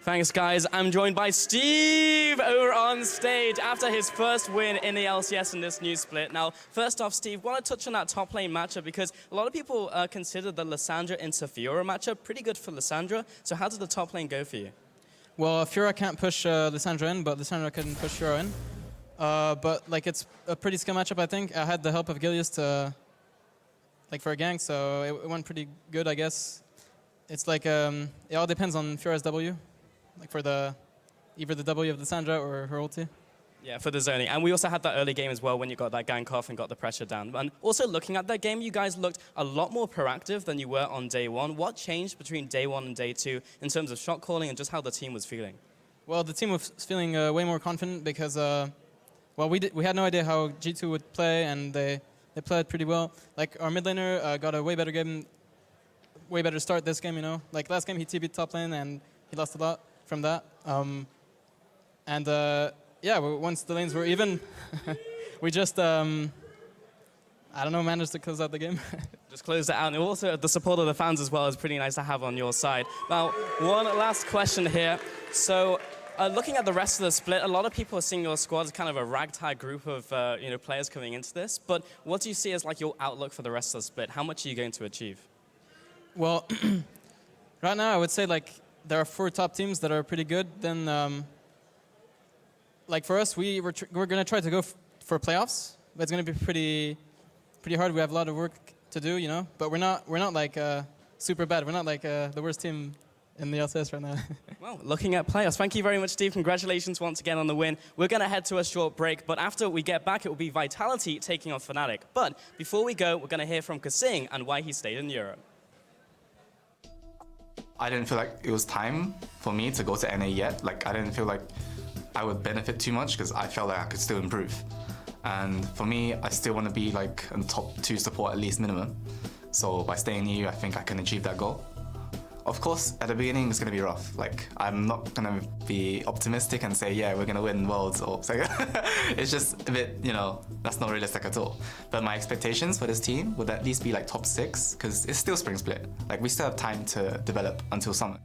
Thanks, guys. I'm joined by Steve over on stage after his first win in the LCS in this new split. Now, first off, Steve, want to touch on that top lane matchup because a lot of people consider the Lissandra into Fiora matchup pretty good for Lissandra. So how did the top lane go for you? Well, Fiora can't push Lissandra in, but Lissandra can push Fiora in. But like it's a pretty skill matchup, I think. I had the help of Gilius to for a gank, so it went pretty good, I guess. It's like it all depends on Fiora's W, like for either the W of Lissandra or her ulti. Yeah, for the zoning. And we also had that early game as well when you got that gank off and got the pressure down. And also looking at that game, you guys looked a lot more proactive than you were on day one. What changed between day one and day two in terms of shot calling and just how the team was feeling? Well, the team was feeling way more confident because, well, we had no idea how G2 would play, and they played pretty well. Like, our mid laner got a way better game, way better start this game, you know. Like, last game he TB'd top lane, and he lost a lot from that. Yeah, once the lanes were even, we just, I don't know, managed to close out the game. Just closed it out. And also, the support of the fans as well is pretty nice to have on your side. Now, one last question here. So, looking at the rest of the split, a lot of people are seeing your squad as kind of a ragtag group of players coming into this. But what do you see as like your outlook for the rest of the split? How much are you going to achieve? Well, right now I would say like there are 4 top teams that are pretty good. Then, like for us, we're going to try to go for playoffs, but it's going to be pretty hard. We have a lot of work to do, you know. But we're not like super bad. We're not like the worst team in the LCS right now. Well, looking at playoffs. Thank you very much, Steve. Congratulations once again on the win. We're going to head to a short break, but after we get back, it will be Vitality taking on Fnatic. But before we go, we're going to hear from Kasing and why he stayed in Europe. I didn't feel like it was time for me to go to NA yet. Like, I didn't feel like I would benefit too much because I felt like I could still improve. And for me, I still want to be like a top 2 support at least minimum. So by staying in EU, I think I can achieve that goal. Of course, at the beginning, it's going to be rough. Like, I'm not going to be optimistic and say, yeah, we're going to win Worlds. Or it's just a bit, you know, that's not realistic at all. But my expectations for this team would at least be like top 6, because it's still spring split. Like, we still have time to develop until summer.